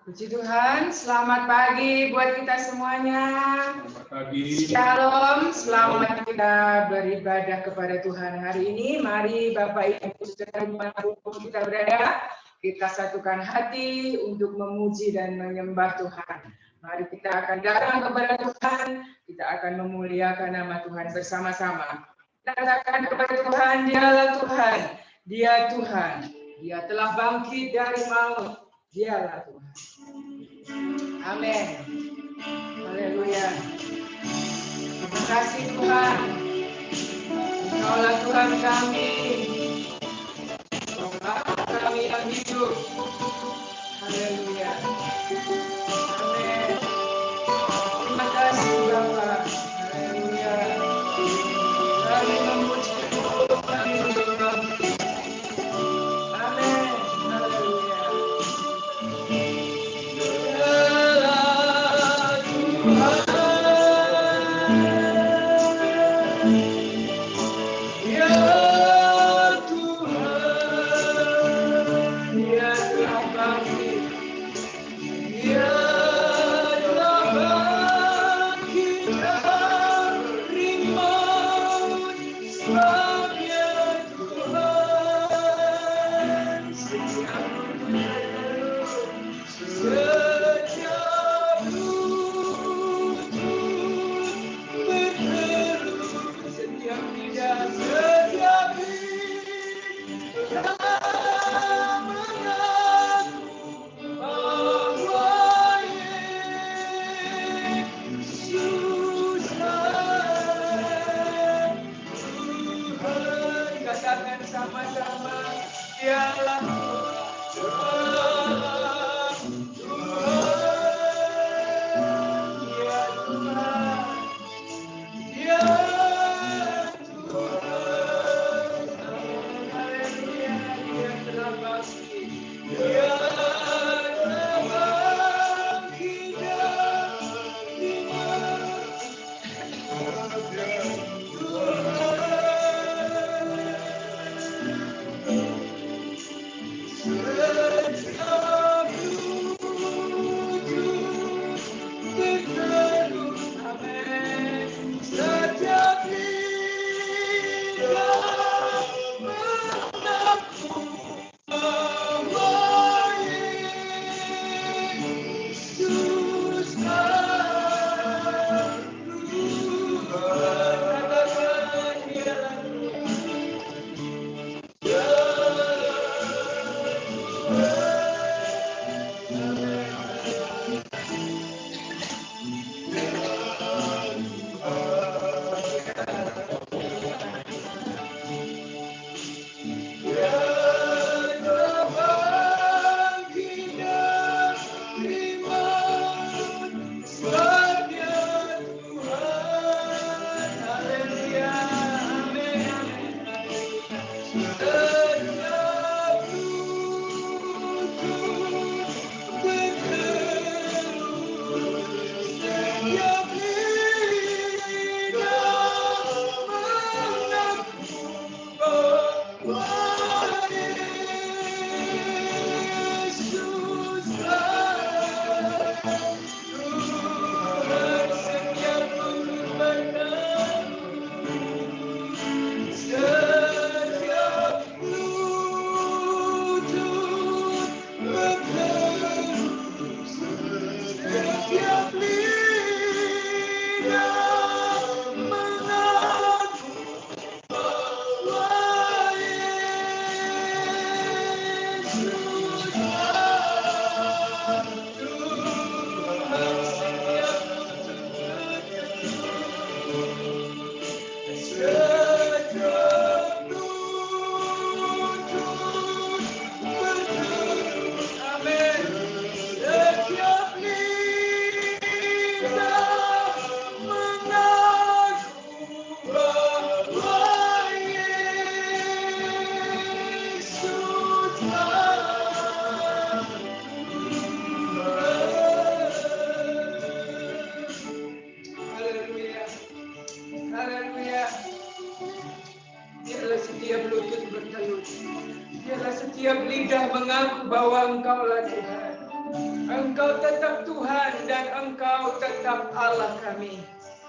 Puji Tuhan, selamat pagi buat kita semuanya. Selamat pagi. Shalom, selamat kita beribadah kepada Tuhan hari ini. Mari Bapak Ibu Saudara dimanapun kita berada, kita satukan hati untuk memuji dan menyembah Tuhan. Mari kita akan datang kepada Tuhan, kita akan memuliakan nama Tuhan bersama-sama. Kita katakan kepada Tuhan, Dialah Tuhan, Dia Tuhan, Dia telah bangkit dari maut, Dialah Tuhan. Amin. Haleluya. Terima kasih Tuhan. Engkaulah Tuhan kami. Engkaulah kami yang hidup. Haleluya. Amin. Terima kasih Bapa. Haleluya. Kami memuji kami menyembah. Amin. Haleluya. Biarlah setiap lidah mengaku bahwa Engkaulah Tuhan. Engkau tetap Tuhan dan Engkau tetap Allah kami.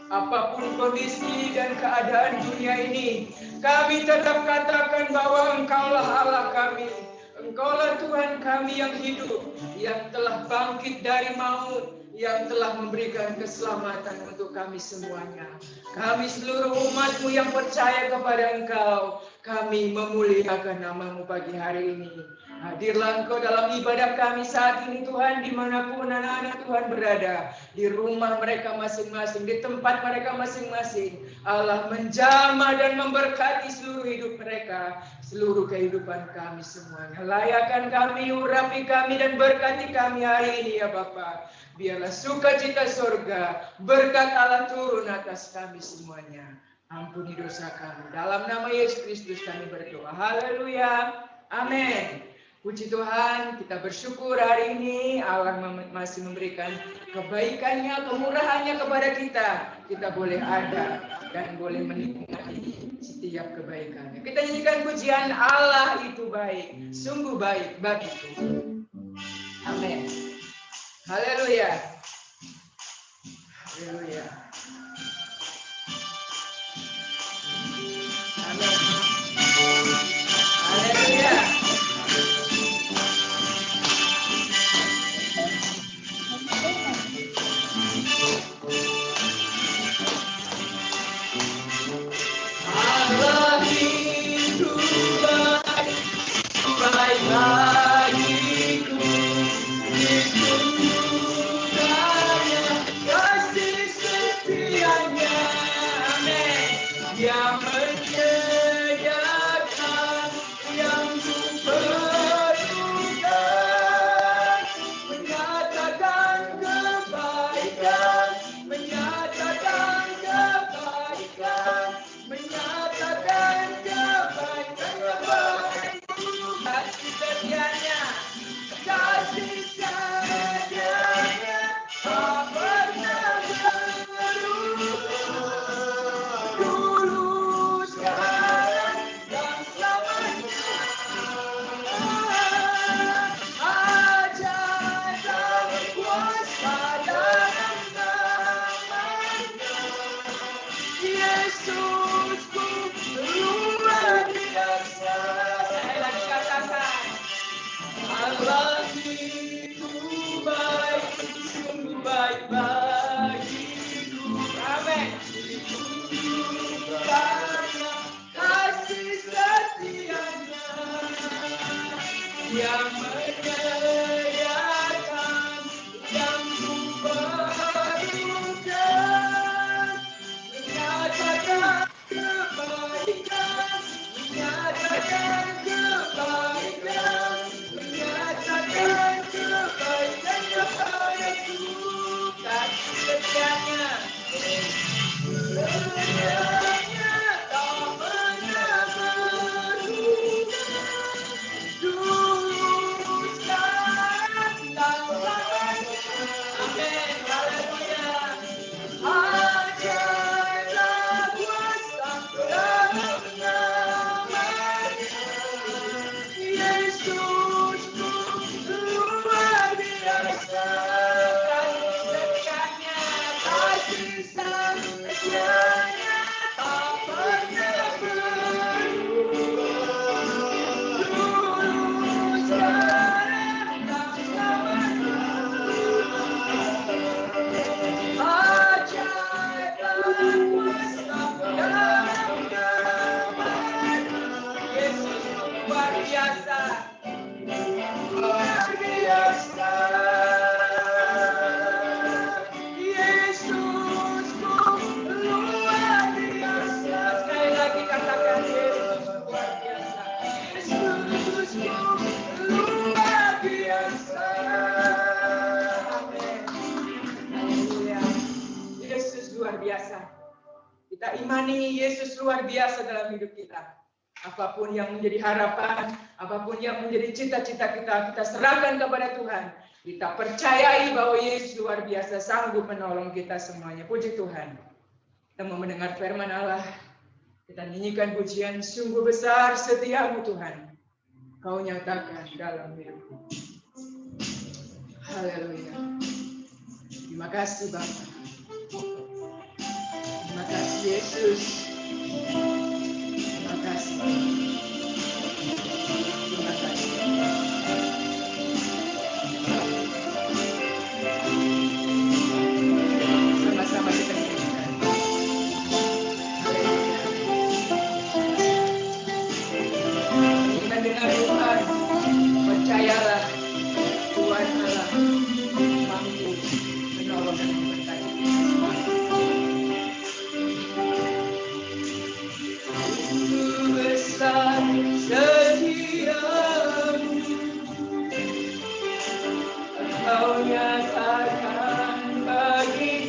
Apapun kondisi dan keadaan dunia ini, kami tetap katakan bahwa Engkaulah Allah kami. Engkaulah Tuhan kami yang hidup, yang telah bangkit dari maut, yang telah memberikan keselamatan untuk kami semuanya. Kami seluruh umat-Mu yang percaya kepada Engkau, kami memuliakan nama-Mu pagi hari ini. Hadirlah Engkau dalam ibadah kami saat ini Tuhan, dimanapun anak-anak Tuhan berada, di rumah mereka masing-masing, di tempat mereka masing-masing. Allah menjamah dan memberkati seluruh hidup mereka, seluruh kehidupan kami semuanya. Layakan kami, urapi kami, dan berkati kami hari ini ya Bapa. Biarlah sukacita surga, berkat Allah turun atas kami semuanya. Ampuni dosa kami. Dalam nama Yesus Kristus kami berdoa. Haleluya. Amin. Puji Tuhan, kita bersyukur hari ini Allah masih memberikan kebaikannya, kemurahannya kepada kita. Kita boleh ada dan boleh menikmati setiap kebaikannya. Kita nyanyikan pujian Allah itu baik, sungguh baik bagiku. Amin. Haleluya. Haleluya. Amin. Haleluya. Allah itu baik, baik bagiku, disungguhnya kasih setianya, amin, yang menyediakan yang ku perlukan, menyatakan kebaikan, menyatakan kebaikan, menyatakan kebaikan kepadaku, kasih setianya, kasih setianya, tak pernah berubah, dulu, sekarang, dan selamanya. Ajaib dan kuasa dalam nama-Nya. Yesusku luar biasa. Sekali lagi katakan, Allah itu baik, sungguh baik bagiku. Amin. Karena kasih setianya yang menyediakan yang ku perlukan, menyatakan kebaikan, menyatakan kebaikan, menyatakan kebaikan kepadaku, kasih setianya, setianya tak pernah berubah, dulu, sekarang, dan selamanya. Amin. Haleluya. Ajaiblah kuasa dalam nama-Nya. Yesusku luar biasa. Kasih setianya tak pernah berubah, dulu, sekarang, dan selamanya. Ajaiblah kuasa dalam nama-Nya. Yesus luar biasa, luar biasa. Yesusku luar biasa. Sekali lagi katakan, Yesus luar biasa. Yesusku luar biasa. Amin. Haleluya. Yesus luar biasa. Kita imani Yesus luar biasa dalam hidup kita. Apapun yang menjadi harapan, apapun yang menjadi cita-cita kita, kita serahkan kepada Tuhan. Kita percayai bahwa Yesus luar biasa, sanggup menolong kita semuanya. Puji Tuhan. Kita mau mendengar firman Allah. Kita nyanyikan pujian, sungguh besar setiamu Tuhan. Kau nyatakan dalam hidupku. Haleluya. Terima kasih Bapa. Terima kasih Yesus. Terima kasih. Terima kasih. Sama-sama kita nyanyikan. Haleluya. Kita dengan Tuhan, percayalah Tuhan Allah mampu menolong dan memberkati kita semua. Besar setiamu, Engkau nyatakan bagiku.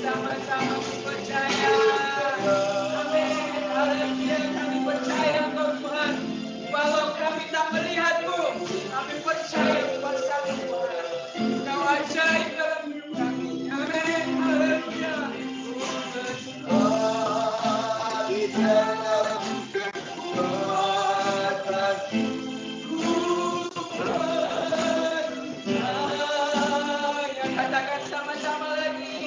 Sama-sama percaya. Amin. Haleluya. Kami percaya Engkau Tuhan. Walau kami tak melihatmu, kami percaya kuasa-Mu Tuhan. Engkau ajaib dalam hidup kami. Amin. Haleluya. Di dalam kekuatan, katakan sama-sama lagi.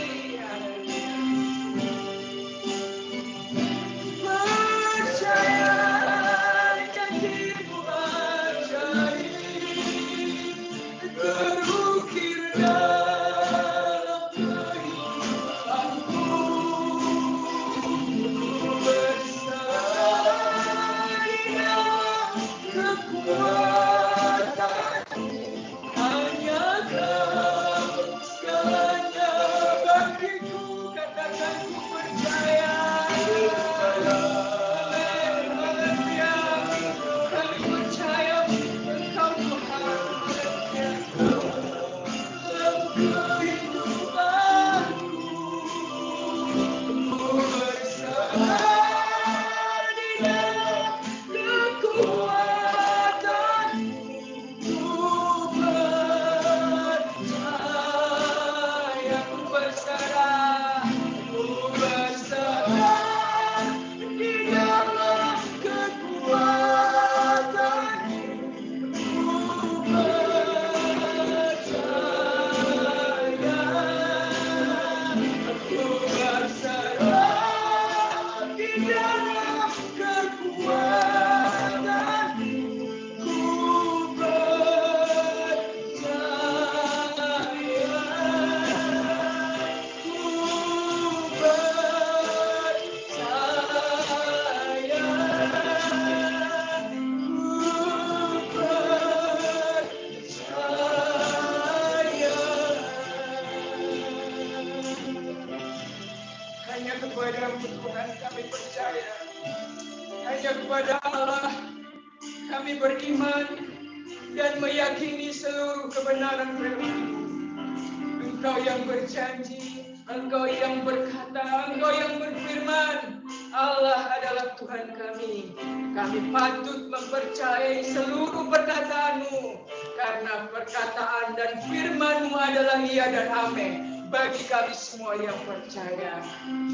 Kami patut mempercayai seluruh perkataan-Mu, karena perkataan dan firman-Mu adalah iya dan amin bagi kami semua yang percaya.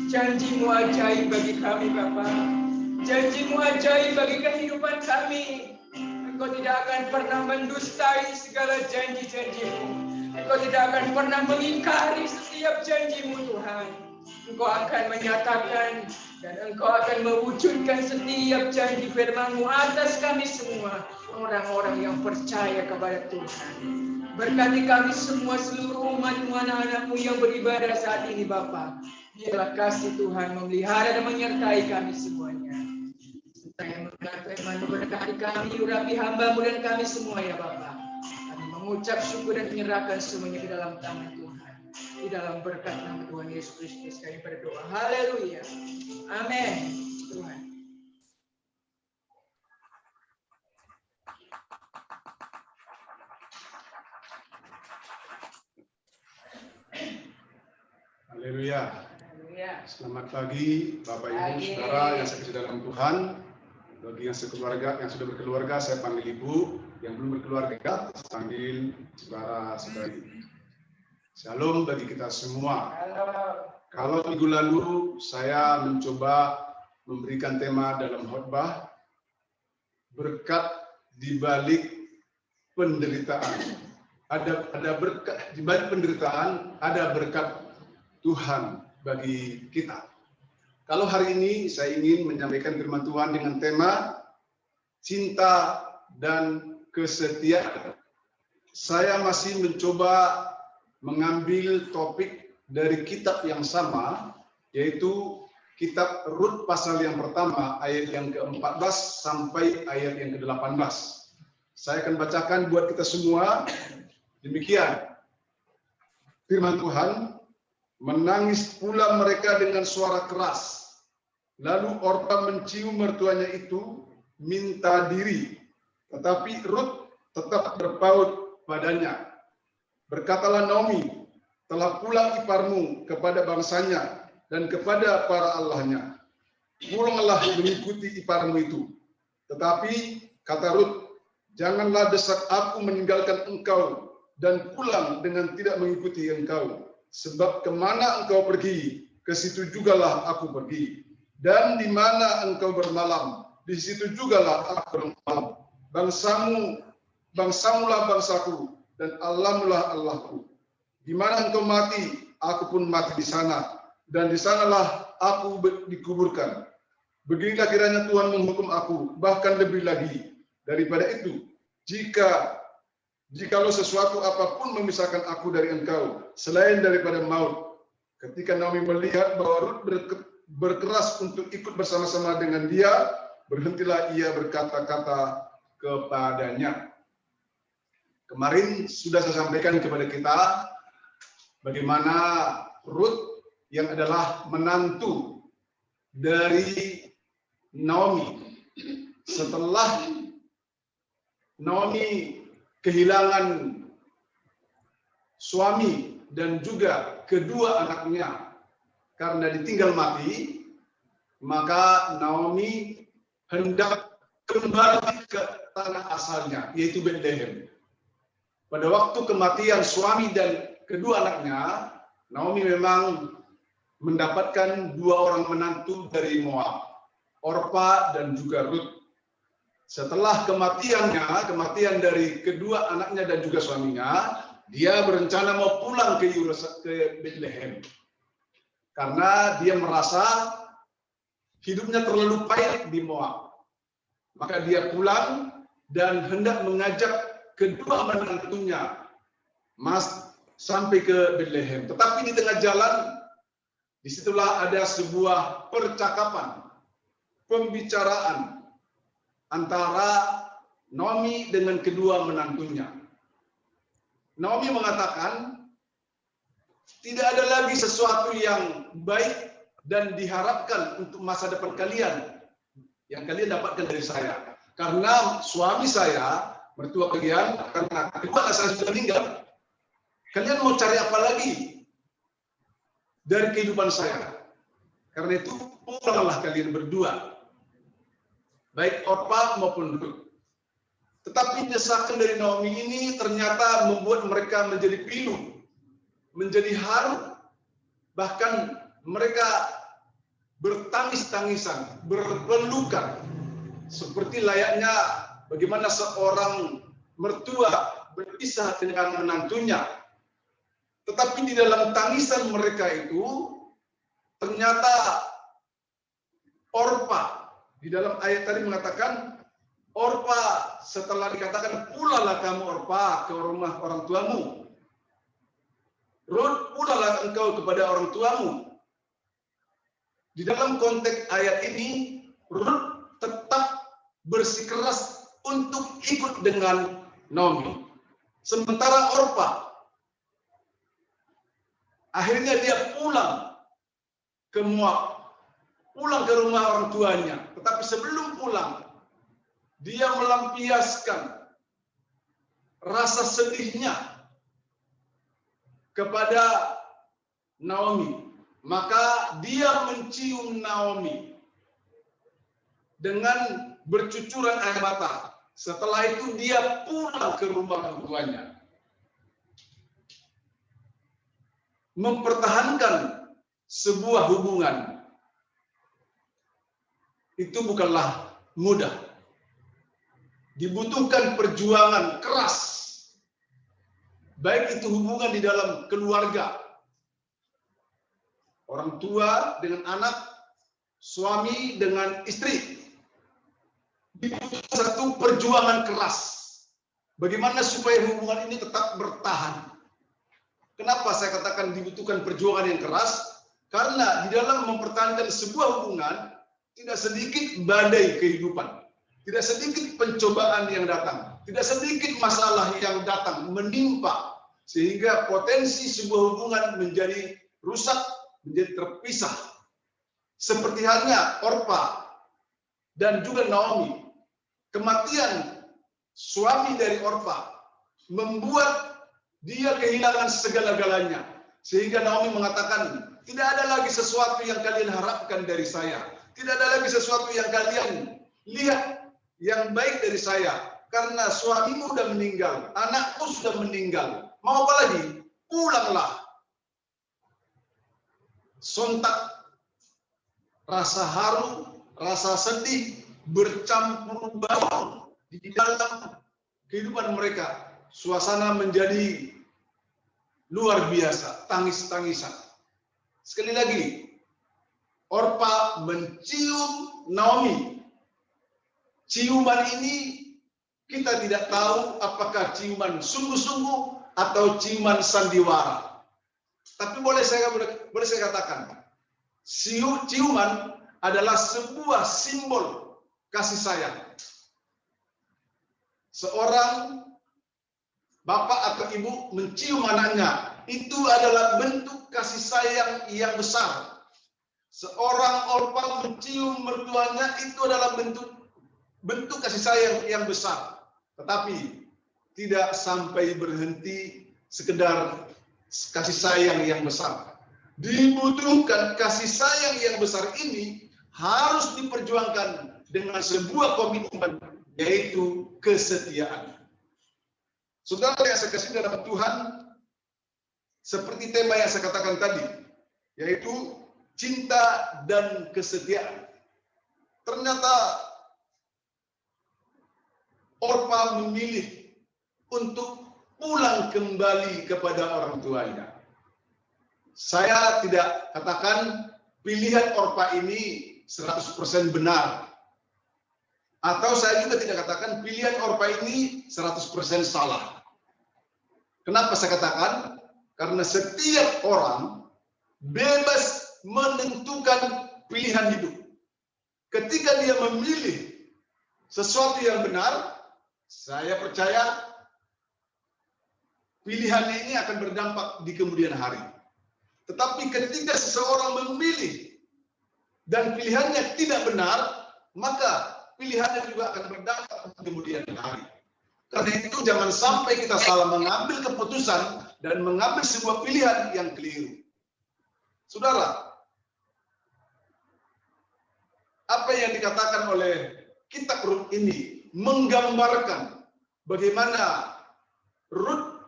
Janji-Mu ajaib bagi kami, Bapa. Janji-Mu ajaib bagi kehidupan kami. Engkau tidak akan pernah mendustai segala janji-janji-Mu. Engkau tidak akan pernah mengingkari setiap janji-Mu, Tuhan. Engkau akan menyatakan dan Engkau akan mewujudkan setiap janji firman-Mu atas kami semua, orang-orang yang percaya kepada Tuhan. Berkati kami semua, seluruh umat-Mu, anak-anak-Mu yang beribadah saat ini, Bapa. Biarlah kasih Tuhan memelihara dan menyertai kami semuanya. Saya mengucapkan berkati kami, urapi hamba-Mu dan kami semua, ya Bapa. Kami mengucap syukur dan menyerahkan semuanya ke dalam tangan Tuhan. Di dalam berkat nama Tuhan Yesus Kristus kami berdoa. Haleluya. Amin. Tuhan. Haleluya. Selamat pagi Bapak Ibu Saudara yang saya kasih dalam Tuhan. Bagi yang sekeluarga, yang sudah berkeluarga, saya panggil Ibu. Yang belum berkeluarga, saya panggil saudara-saudari. Shalom bagi kita semua. Kalau minggu lalu saya mencoba memberikan tema dalam khotbah berkat di balik penderitaan. Ada berkat di balik penderitaan, ada berkat Tuhan bagi kita. Kalau hari ini saya ingin menyampaikan firman Tuhan dengan tema cinta dan kesetiaan. Saya masih mencoba mengambil topik dari kitab yang sama, yaitu kitab Rut pasal yang pertama, ayat yang ke-14 sampai ayat yang ke-18. Saya akan bacakan buat kita semua. Demikian firman Tuhan. Menangis pula mereka dengan suara keras. Lalu Orpa mencium mertuanya itu, minta diri. Tetapi Rut tetap berpaut padanya. Berkatalah Naomi, telah pulang iparmu kepada bangsanya dan kepada para allahnya. Pulanglah mengikuti iparmu itu. Tetapi, kata Rut, janganlah desak aku meninggalkan engkau dan pulang dengan tidak mengikuti engkau. Sebab kemana engkau pergi, ke situ jugalah aku pergi. Dan di mana engkau bermalam, di situ jugalah aku bermalam. Bangsamulah bangsaku, dan Allahmulah Allahku. Di mana engkau mati, aku pun mati di sana. Dan di sanalah aku dikuburkan. Beginilah kiranya Tuhan menghukum aku, bahkan lebih lagi daripada itu. Jikalau sesuatu apapun memisahkan aku dari engkau, selain daripada maut. Ketika Naomi melihat bahwa Rut berkeras untuk ikut bersama-sama dengan dia, berhentilah ia berkata-kata kepadanya. Kemarin sudah saya sampaikan kepada kita, bagaimana Rut yang adalah menantu dari Naomi. Setelah Naomi kehilangan suami dan juga kedua anaknya karena ditinggal mati, maka Naomi hendak kembali ke tanah asalnya, yaitu Bethlehem. Pada waktu kematian suami dan kedua anaknya, Naomi memang mendapatkan dua orang menantu dari Moab, Orpa dan juga Rut. Setelah kematian dari kedua anaknya dan juga suaminya, dia berencana mau pulang ke Bethlehem. Karena dia merasa hidupnya terlalu pahit di Moab. Maka dia pulang dan hendak mengajak kedua menantunya sampai ke Bethlehem. Tetapi di tengah jalan, disitulah ada sebuah percakapan, pembicaraan antara Naomi dengan kedua menantunya. Naomi mengatakan, tidak ada lagi sesuatu yang baik dan diharapkan untuk masa depan kalian yang kalian dapatkan dari saya. Karena suami saya, mertua kalian, karena kedua anak saya sudah meninggal. Kalian mau cari apa lagi dari kehidupan saya? Karena itu, pulanglah kalian berdua. Baik Orpa maupun Rut. Tetapi desakan dari Naomi ini ternyata membuat mereka menjadi pilu, menjadi haru. Bahkan mereka bertangis-tangisan, berpelukan. Seperti layaknya bagaimana seorang mertua berpisah dengan menantunya. Tetapi di dalam tangisan mereka itu, ternyata Orpa di dalam ayat tadi mengatakan, Orpa setelah dikatakan pulanglah kamu Orpa ke rumah orang tuamu. Rut, pulanglah engkau kepada orang tuamu. Di dalam konteks ayat ini, Rut tetap bersikeras untuk ikut dengan Naomi. Sementara Orpa akhirnya dia pulang ke Moab, pulang ke rumah orang tuanya. Tetapi sebelum pulang, dia melampiaskan rasa sedihnya kepada Naomi. Maka dia mencium Naomi dengan bercucuran air mata. Setelah itu dia pulang ke rumah orang tuanya. Mempertahankan sebuah hubungan itu bukanlah mudah. Dibutuhkan perjuangan keras. Baik itu hubungan di dalam keluarga, orang tua dengan anak, suami dengan istri. Dibutuhkan satu perjuangan keras. Bagaimana supaya hubungan ini tetap bertahan? Kenapa saya katakan dibutuhkan perjuangan yang keras? Karena di dalam mempertahankan sebuah hubungan, tidak sedikit badai kehidupan. Tidak sedikit pencobaan yang datang, tidak sedikit masalah yang datang menimpa, sehingga potensi sebuah hubungan menjadi rusak, menjadi terpisah. Seperti halnya Orpa dan juga Naomi. Kematian suami dari Orpa membuat dia kehilangan segala-galanya, sehingga Naomi mengatakan, tidak ada lagi sesuatu yang kalian harapkan dari saya, tidak ada lagi sesuatu yang kalian lihat yang baik dari saya, karena suamimu sudah meninggal, anakku sudah meninggal. Mau apa lagi? Pulanglah. Sontak rasa haru, rasa sedih bercampur baur di dalam kehidupan mereka. Suasana menjadi luar biasa, tangis-tangisan. Sekali lagi, Orpa mencium Naomi. Ciuman ini kita tidak tahu apakah ciuman sungguh-sungguh atau ciuman sandiwara. Tapi boleh saya katakan, ciuman adalah sebuah simbol kasih sayang. Seorang bapak atau ibu mencium anaknya, itu adalah bentuk kasih sayang yang besar. Seorang Orpa mencium mertuanya, itu adalah bentuk kasih sayang yang besar. Tetapi tidak sampai berhenti sekedar kasih sayang yang besar. Dibutuhkan kasih sayang yang besar ini harus diperjuangkan dengan sebuah komitmen, yaitu kesetiaan. Saudara yang saya kasih dalam Tuhan, seperti tema yang saya katakan tadi, yaitu cinta dan kesetiaan. Ternyata Orpa memilih untuk pulang kembali kepada orang tuanya. Saya tidak katakan pilihan Orpa ini 100% benar. Atau saya juga tidak katakan pilihan Orpa ini 100% salah. Kenapa saya katakan? Karena setiap orang bebas menentukan pilihan hidup. Ketika dia memilih sesuatu yang benar, saya percaya pilihannya ini akan berdampak di kemudian hari. Tetapi ketika seseorang memilih dan pilihannya tidak benar, maka pilihannya juga akan berdampak di kemudian hari. Karena itu jangan sampai kita salah mengambil keputusan dan mengambil sebuah pilihan yang keliru. Saudara, apa yang dikatakan oleh kitab Rut ini menggambarkan bagaimana Rut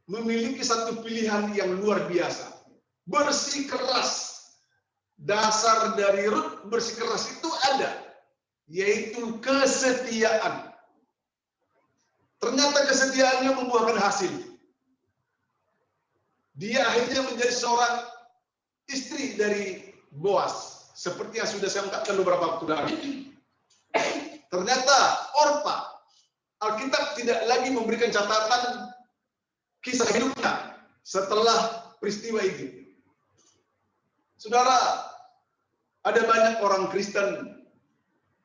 memiliki satu pilihan yang luar biasa. Bersikeras. Dasar dari Rut bersikeras itu ada, yaitu kesetiaan. Ternyata kesetiaannya membuahkan hasil. Dia akhirnya menjadi seorang istri dari Boas, seperti yang sudah saya ungkapkan beberapa waktu lalu. ternyata Orpa, Alkitab tidak lagi memberikan catatan kisah hidupnya setelah peristiwa itu. Saudara, ada banyak orang Kristen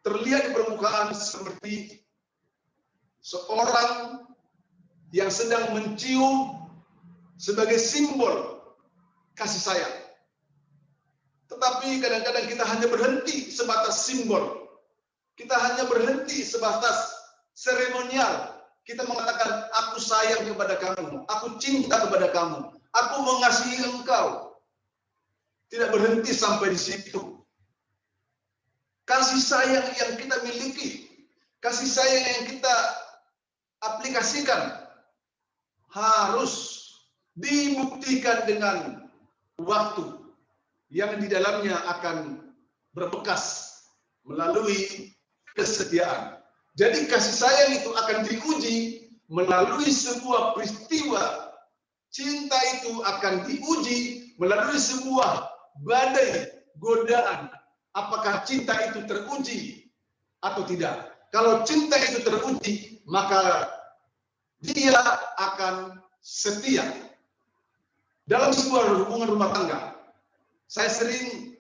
terlihat di permukaan seperti seorang yang sedang mencium sebagai simbol kasih sayang. Tetapi kadang-kadang kita hanya berhenti sebatas simbol. Kita hanya berhenti sebatas seremonial. Kita mengatakan, aku sayang kepada kamu, aku cinta kepada kamu, aku mengasihi engkau. Tidak berhenti sampai di situ. Kasih sayang yang kita miliki, kasih sayang yang kita aplikasikan harus dibuktikan dengan waktu yang di dalamnya akan berbekas melalui kesetiaan. Jadi kasih sayang itu akan diuji melalui sebuah peristiwa. Cinta itu akan diuji melalui sebuah badai, godaan. Apakah cinta itu teruji atau tidak? Kalau cinta itu teruji, maka dia akan setia. Dalam sebuah hubungan rumah tangga, saya sering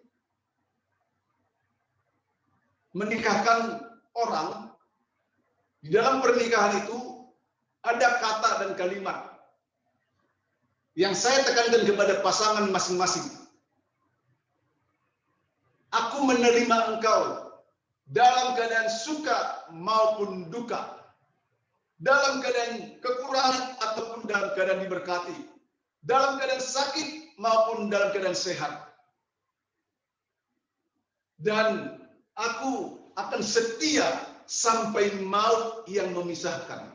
menikahkan orang. Di dalam pernikahan itu ada kata dan kalimat yang saya tekankan kepada pasangan masing-masing. Aku menerima engkau dalam keadaan suka maupun duka, dalam keadaan kekurangan ataupun dalam keadaan diberkati, dalam keadaan sakit maupun dalam keadaan sehat. Dan aku akan setia sampai maut yang memisahkan.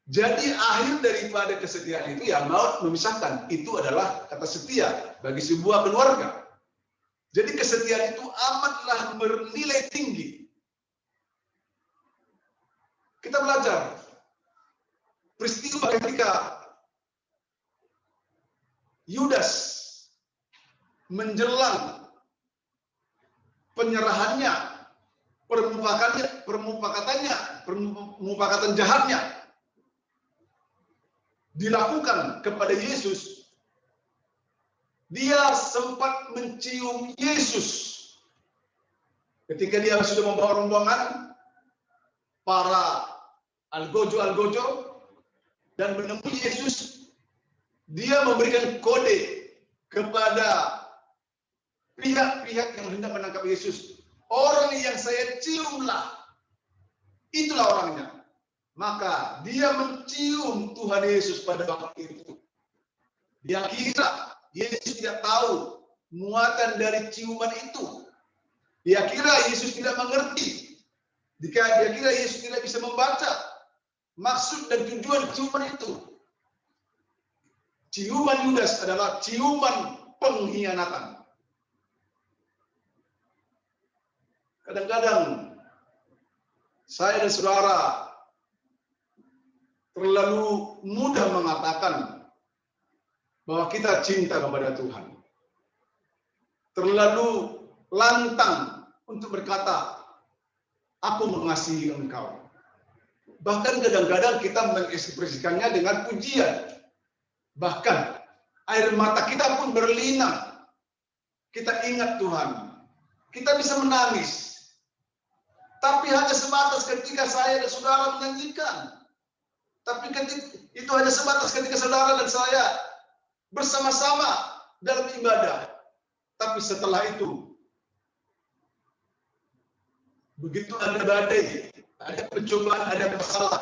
Jadi akhir daripada kesetiaan itu ya maut memisahkan. Itu adalah kata setia bagi sebuah keluarga. Jadi kesetiaan itu amatlah bernilai tinggi. Kita belajar peristiwa ketika Yudas menjelang penyerahannya, permufakatan jahatnya dilakukan kepada Yesus. Dia sempat mencium Yesus ketika dia sudah membawa rombongan para algojo dan menemui Yesus. Dia memberikan kode kepada pihak-pihak yang hendak menangkap Yesus. Orang yang saya ciumlah, itulah orangnya. Maka dia mencium Tuhan Yesus pada waktu itu. Dia kira Yesus tidak tahu muatan dari ciuman itu. Dia kira Yesus tidak mengerti. Dia kira Yesus tidak bisa membaca maksud dan tujuan ciuman itu. Ciuman Yudas adalah ciuman pengkhianatan. Kadang-kadang saya dan saudara terlalu mudah mengatakan bahwa kita cinta kepada Tuhan. Terlalu lantang untuk berkata, aku mengasihi engkau. Bahkan kadang-kadang kita mengekspresikannya dengan pujian. Bahkan air mata kita pun berlinang. Kita ingat Tuhan. Kita bisa menangis. Tapi hanya sebatas ketika saya dan saudara menyanyikan. Tapi itu hanya sebatas ketika saudara dan saya bersama-sama dalam ibadah. Tapi setelah itu, begitu ada badai, ada pencobaan, ada masalah,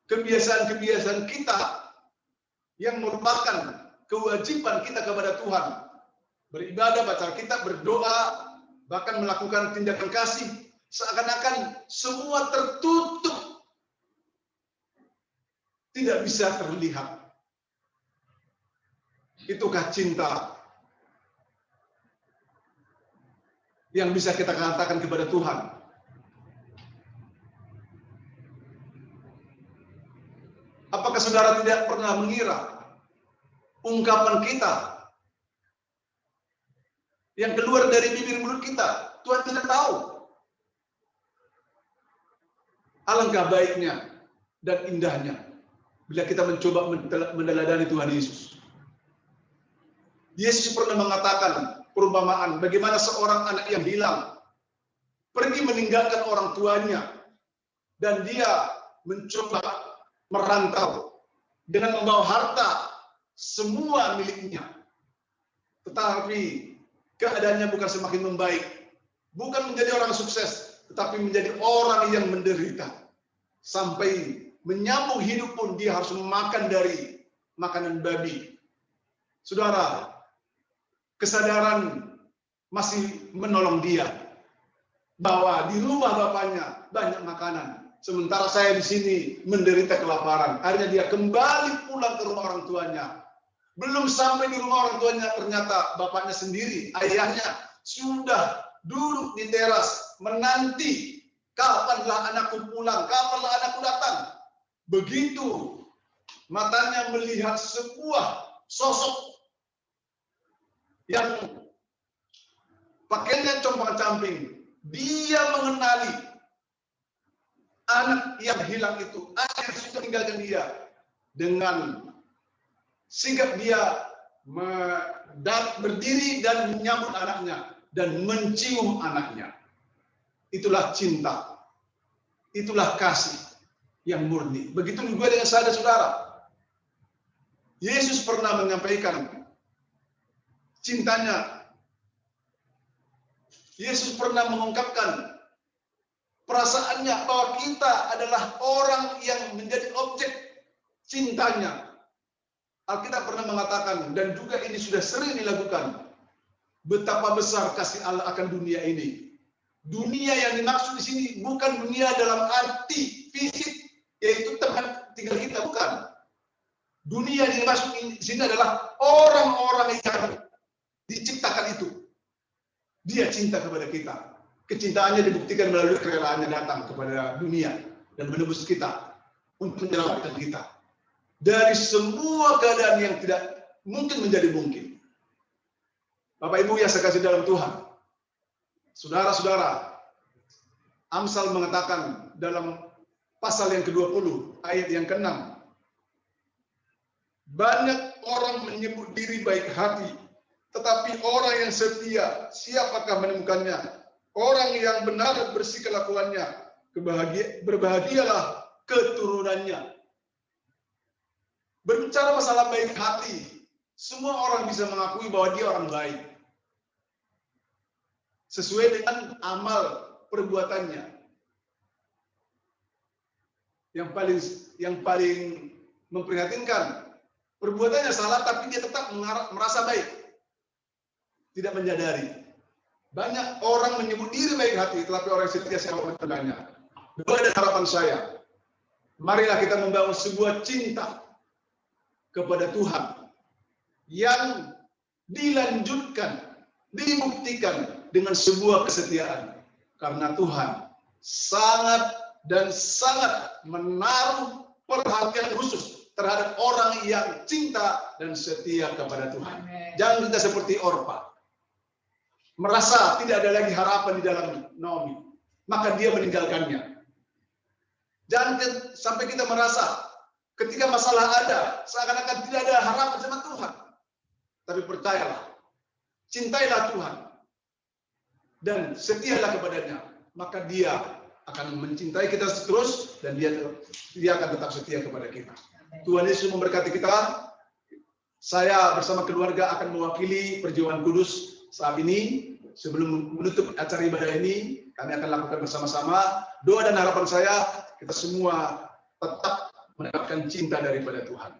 kebiasaan-kebiasaan kita yang merupakan kewajiban kita kepada Tuhan, beribadah, baca Alkitab, berdoa, bahkan melakukan tindakan kasih, seakan-akan semua tertutup, tidak bisa terlihat. Itukah cinta yang bisa kita katakan kepada Tuhan? Apakah saudara tidak pernah mengira ungkapan kita yang keluar dari bibir mulut kita, Tuhan tidak tahu? Alangkah baiknya dan indahnya bila kita mencoba meneladani Tuhan Yesus. Yesus pernah mengatakan perumpamaan bagaimana seorang anak yang hilang pergi meninggalkan orang tuanya dan dia mencoba merantau dengan membawa harta semua miliknya. Tetapi keadaannya bukan semakin membaik, bukan menjadi orang sukses, tetapi menjadi orang yang menderita. Sampai menyambung hidup pun dia harus makan dari makanan babi. Saudara, kesadaran masih menolong dia bahwa di rumah bapaknya banyak makanan, sementara saya di sini menderita kelaparan. Akhirnya dia kembali pulang ke rumah orang tuanya. Belum sampai di rumah orang tuanya, ternyata bapaknya sendiri, ayahnya, sudah duduk di teras menanti, kapanlah anakku pulang, kapanlah anakku datang. Begitu matanya melihat sebuah sosok yang pakaiannya compang-camping, dia mengenali anak yang hilang itu, anak yang sudah meninggalkan dia. Dengan sigap dia berdiri dan menyambut anaknya dan mencium anaknya. Itulah cinta, itulah kasih yang murni. Begitu juga dengan saya, saudara. Yesus pernah menyampaikan cintanya. Yesus pernah mengungkapkan perasaannya bahwa kita adalah orang yang menjadi objek cintanya. Alkitab pernah mengatakan, dan juga ini sudah sering dilakukan, betapa besar kasih Allah akan dunia ini. Dunia yang dimaksud di sini bukan dunia dalam arti fisik, yaitu tempat tinggal kita, bukan. Dunia yang dimaksud di sini adalah orang-orang yang diciptakan itu. Dia cinta kepada kita. Kecintaannya dibuktikan melalui kerelaannya datang kepada dunia dan menebus kita untuk menyelamatkan kita dari semua keadaan yang tidak mungkin menjadi mungkin. Bapak Ibu yang saya kasih dalam Tuhan, saudara-saudara, Amsal mengatakan dalam pasal yang ke-20 ayat yang ke-6, banyak orang menyebut diri baik hati, tetapi orang yang setia, siapakah menemukannya? Orang yang benar bersih kelakuannya, berbahagialah keturunannya. Berbicara masalah baik hati, semua orang bisa mengakui bahwa dia orang baik. Sesuai dengan amal perbuatannya. Yang paling memprihatinkan, perbuatannya salah tapi dia tetap merasa baik. Tidak menyadari. Banyak orang menyebut diri baik hati, tetapi orang setia siapa menegaknya. Doa dan harapan saya, marilah kita membangun sebuah cinta kepada Tuhan yang dilanjutkan, dibuktikan dengan sebuah kesetiaan. Karena Tuhan sangat dan sangat menaruh perhatian khusus terhadap orang yang cinta dan setia kepada Tuhan. Jangan kita seperti Orpa, merasa tidak ada lagi harapan di dalam Naomi, maka dia meninggalkannya. Jangan sampai kita merasa ketika masalah ada, seakan-akan tidak ada harapan sama Tuhan. Tapi percayalah, cintailah Tuhan dan setialah kepadanya, maka dia akan mencintai kita terus dan dia akan tetap setia kepada kita. Tuhan Yesus memberkati kita. Saya bersama keluarga akan mewakili Perjamuan Kudus saat ini. Sebelum menutup acara ibadah ini, kami akan lakukan bersama-sama. Doa dan harapan saya, kita semua tetap mendapatkan cinta daripada Tuhan.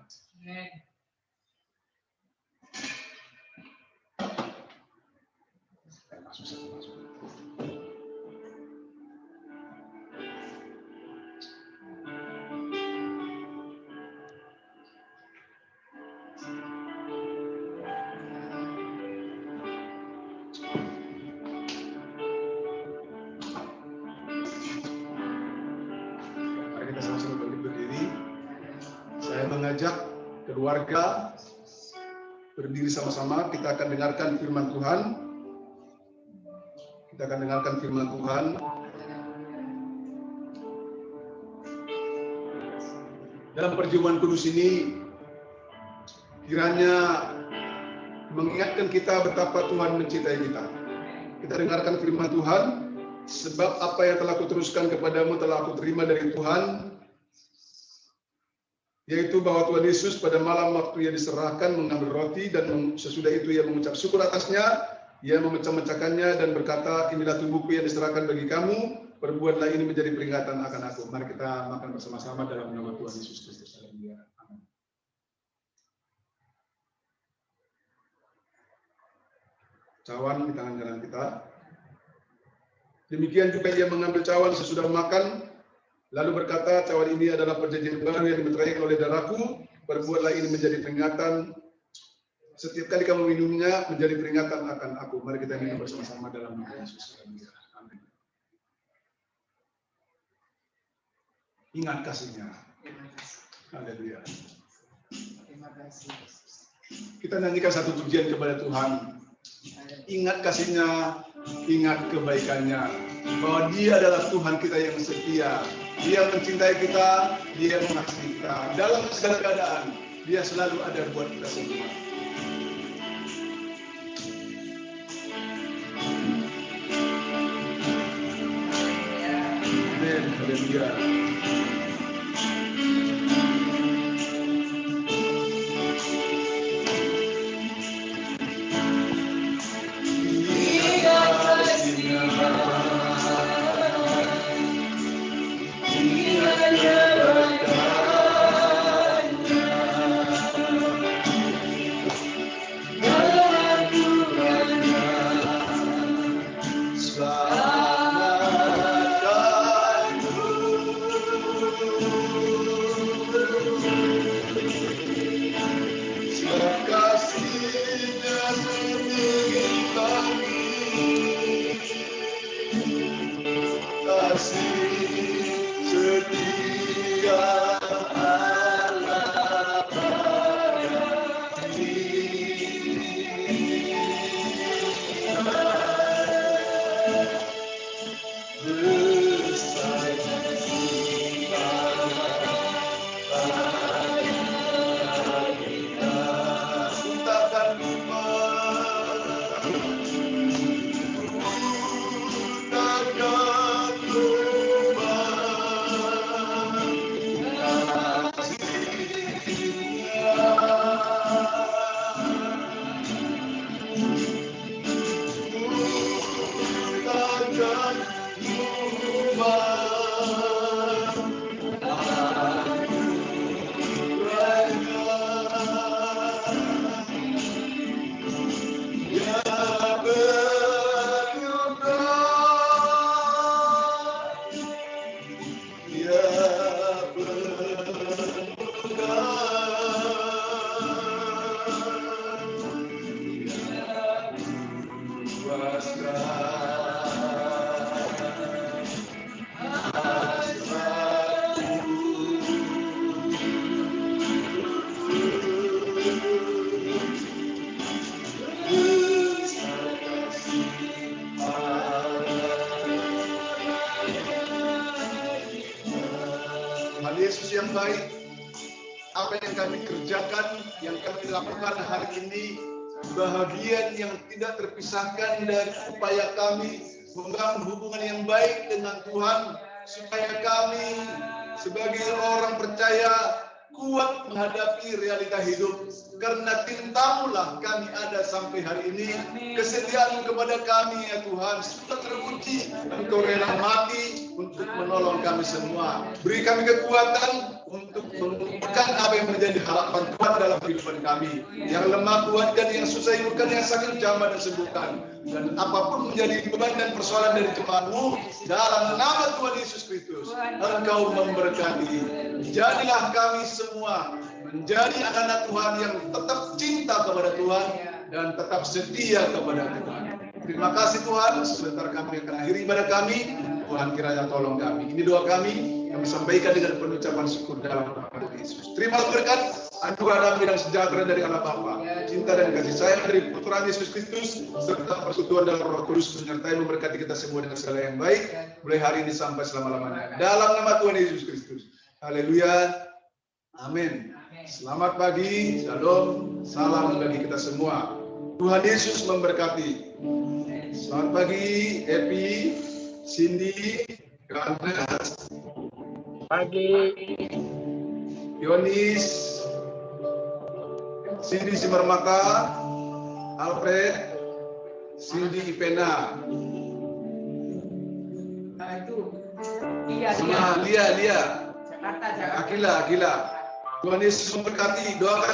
Mengajak keluarga berdiri sama-sama, kita akan dengarkan firman Tuhan. Kita akan dengarkan firman Tuhan dalam perjamuan kudus ini, kiranya mengingatkan kita betapa Tuhan mencintai kita. Kita dengarkan firman Tuhan, sebab apa yang telah kuteruskan kepadamu telah aku terima dari Tuhan, yaitu bahwa Tuhan Yesus pada malam waktu ia diserahkan mengambil roti dan sesudah itu ia mengucap syukur atasnya, ia memecah-mecahkannya dan berkata, inilah tubuhku yang diserahkan bagi kamu, perbuatlah ini menjadi peringatan akan aku. Mari kita makan bersama-sama dalam nama Tuhan Yesus Kristus. Haleluya. Amin. Cawan di tangan kanan kita. Demikian juga ia mengambil cawan sesudah makan, lalu berkata, cawan ini adalah perjanjian baru yang dimeteraikan oleh darahku, perbuatlah ini menjadi peringatan. Setiap kali kamu minumnya menjadi peringatan akan aku. Mari kita minum bersama-sama dalam nama Yesus. Amin. Ingat kasihnya. Haleluya. Terima kasih. Kita nyanyikan satu pujian kepada Tuhan. Ingat kasihnya, ingat kebaikannya, bahwa Dia adalah Tuhan kita yang setia. Dia mencintai kita, Dia mengasihi kita. Dalam segala keadaan, Dia selalu ada buat kita semua. Amin. Haleluya. Yesus yang baik, apa yang kami kerjakan, yang kami lakukan hari ini, bahagian yang tidak terpisahkan dari upaya kami membangun hubungan yang baik dengan Tuhan, supaya kami sebagai orang percaya kuat menghadapi realita hidup. Karena cintamu-lah kami ada sampai hari ini. Kesetiaan-Mu kepada kami ya Tuhan sudah teruji. Engkau rela mati untuk menolong kami semua. Beri kami kekuatan untuk menemukan apa yang menjadi harapan Tuhan dalam kehidupan kami. Yang lemah kuatkan, yang susah hidupkan, yang sakit jamah dan sembuhkan. Dan apapun menjadi beban dan persoalan dari Tuhan-Mu, dalam nama Tuhan Yesus Kristus, Engkau memberkati. Jadilah kami semua menjadi anak-anak Tuhan yang tetap cinta kepada Tuhan dan tetap setia kepada Tuhan. Terima kasih Tuhan, sebentar kami akan akhiri ibadah kami. Tuhan kiranya tolong kami. Ini doa kami yang sampaikan dengan pengucapan syukur dalam nama Yesus. Terima berkat, anugerah damai dan sejahtera dari Allah Bapa, cinta dan kasih sayang dari Putra Yesus Kristus, serta persekutuan dalam Roh Kudus menyertai memberkati kita semua dengan segala yang baik, mulai hari ini sampai selama-lamanya. Dalam nama Tuhan Yesus Kristus. Haleluya. Amin. Selamat pagi, shalom, salam bagi kita semua. Tuhan Yesus memberkati. Selamat pagi, Epi, Cindy, Gandres, Pagi. Yonis, Cindy Simarmata, Alfred, Cindy Ipena. Itu Lia. Lia, Jakarta. Akila. Tuhan Yesus memberkati. Doakan